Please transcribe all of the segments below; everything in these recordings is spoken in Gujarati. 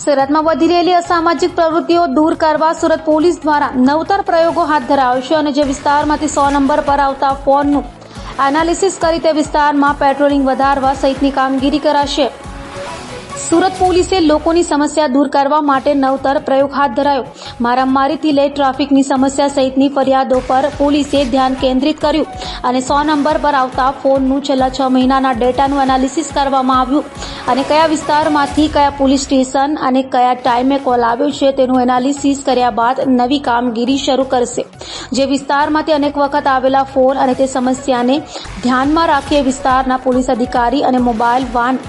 સુરતમાં વધી રહેલી અસામાજિક પ્રવૃત્તિઓ દૂર કરવા સુરત પોલીસ દ્વારા નવતર પ્રયોગો હાથ ધરાયો છે અને જે વિસ્તારમાંથી 100 નંબર પર આવતા ફોનનું એનાલિસિસ કરી તે વિસ્તારમાં પેટ્રોલિંગ વધારવા સહિતની કામગીરી કરાશે। સુરત પોલીસે લોકોની સમસ્યા દૂર કરવા માટે નવતર પ્રયોગ હાથ ધરાયો। મારામારીથી લઈ ટ્રાફિકની સમસ્યા સહિતની ફરિયાદો પર પોલીસે ધ્યાન કેન્દ્રિત કર્યું અને 100 નંબર પર આવતા ફોનનું છેલ્લા 6 મહિનાના ડેટાનું એનાલિસિસ કરવામાં આવ્યું અને કયા વિસ્તારમાંથી કયા પોલીસ સ્ટેશન અને કયા ટાઈમે કોલ આવ્યો છે તેનું એનાલિસિસ કર્યા બાદ નવી કામગીરી શરૂ કરશે। જે વિસ્તારમાંથી અનેક વખત આવેલા ફોન અને તે સમસ્યાને ધ્યાનમાં રાખી વિસ્તારના પોલીસ અધિકારી અને મોબાઈલ વાન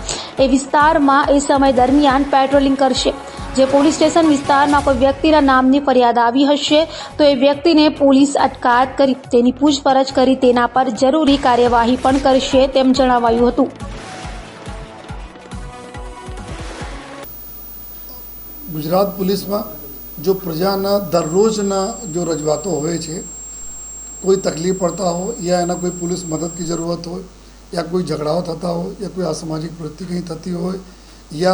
એ વિસ્તારમાં એ સમય દરમિયાન પેટ્રોલિંગ કરશે। જે પોલીસ સ્ટેશન વિસ્તારમાં કોઈ વ્યક્તિના નામની ફરિયાદ આવી હશે તો એ વ્યક્તિને પોલીસ અટકાયત કરી તેની પૂછપરછ કરી તેના પર જરૂરી કાર્યવાહી પણ કરશે તેમ જણાવાયું હતું। गुजरात पुलिस में जो प्रजाना दररोजना जो रजूआतों होए छे, कोई तकलीफ पड़ता हो या एना कोई पुलिस मदद की ज़रूरत हो या कोई झगड़ाओ थता हो या कोई असामाजिक प्रवृत्ति कहीं थती हो या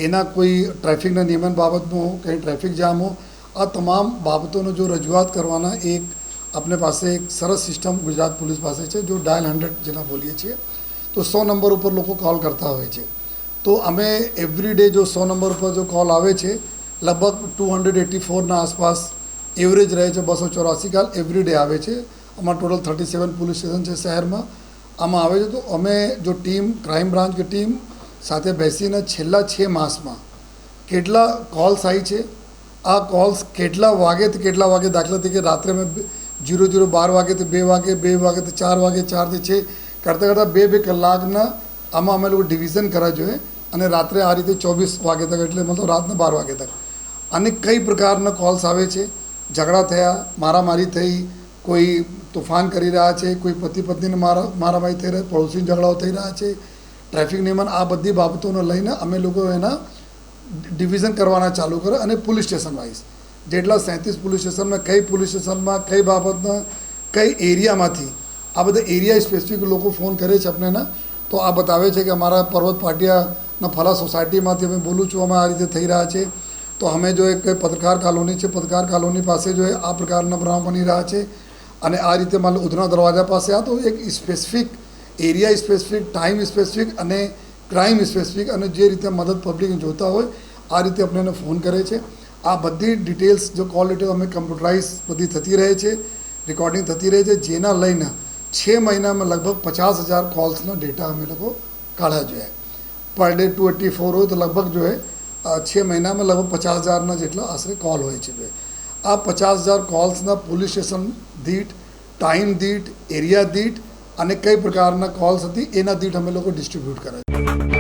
एना कोई ट्रैफिक नियमन बाबत में हो, कहीं ट्रैफिक जाम हो, आ तमाम बाबतों जो रजूआत करवाना एक अपने पास एक सरस सिस्टम गुजरात पुलिस पास है जो डायल 100 जेना बोलीए छे तो 100 नंबर पर लोग कॉल करता होय छे। तो अमे एवरीडे जो 100 नंबर पर जो कॉल आवे छे लगभग 284 ना आसपास एवरेज रहे छे। 284 कॉल एवरीडे आवे छे। अमार टोटल 37 पुलिस स्टेशन है शहर में आम आवे छे। तो अमे जो टीम क्राइम ब्रांच की टीम साथे बेसीने छेल्ला 6 मास में केटला कॉल्स आई छे, आ कॉल्स केटला वागे तो केटला वागे दाखला तरीके रात्रे में 00:12 वागे तो 2 वागे 2 वागे तो 4 वागे 4 થી 6 करता करता 2 कलाकना आम अमे लोग डिविजन करा जो है અને રાત્રે આ રીતે 24 વાગે તક એટલે મતલબ રાતના 12 વાગે તક અને કઈ પ્રકારના કોલ્સ આવે છે। ઝઘડા થયા, મારામારી થઈ, કોઈ તોફાન કરી રહ્યા છે, કોઈ પતિ પત્નીને મારામારી થઈ રહી, પડોશી ઝઘડાઓ થઈ રહ્યા છે, ટ્રાફિક નિયમન, આ બધી બાબતોને લઈને અમે લોકો એના ડિવિઝન કરવાના ચાલુ કરે અને પોલીસ સ્ટેશન વાઇઝ જેટલા 37 પોલીસ સ્ટેશનમાં કઈ પોલીસ સ્ટેશનમાં કઈ બાબતના કઈ એરિયામાંથી આ બધા એરિયા સ્પેસિફિક લોકો ફોન કરે છે આપણને તો આ બતાવે છે કે અમારા પર્વત પાટિયાના ફલા સોસાયટીમાંથી અમે બોલું છું, અમે આ રીતે થઈ રહ્યા છે। તો અમે જો એક પત્રકાર કોલોની છે, પત્રકાર કોલોની પાસે જો આ પ્રકારના બનાવ બની રહ્યા છે અને આ રીતે માનો ઉધના દરવાજા પાસે આ તો એક specific area specific time specific અને ક્રાઇમ સ્પેસિફિક અને જે રીતે મદદ પબ્લિક જોતા હોય આ રીતે આપણને ફોન કરે છે। આ બધી ડિટેલ્સ જો કોલ ડિટેલ અમે કમ્પ્યુટરાઇઝ બધી થતી રહે છે, રેકોર્ડિંગ થતી રહે છે, જેના લઈને 6 महीना में लगभग 50,000 कॉल्स ना डेटा हमें लोग काढ़ा जो है पर डे 284 हो तो लगभग जो है 6 महीना में लगभग 50,000 ना जेटला आश्रे कॉल हो। आ 50,000 कॉल्स ना पुलिस स्टेशन दीठ, टाइम दीठ, एरिया दीठ अने कई प्रकार कॉल्स थी एना दीठ हमें लोग डिस्ट्रीब्यूट करे।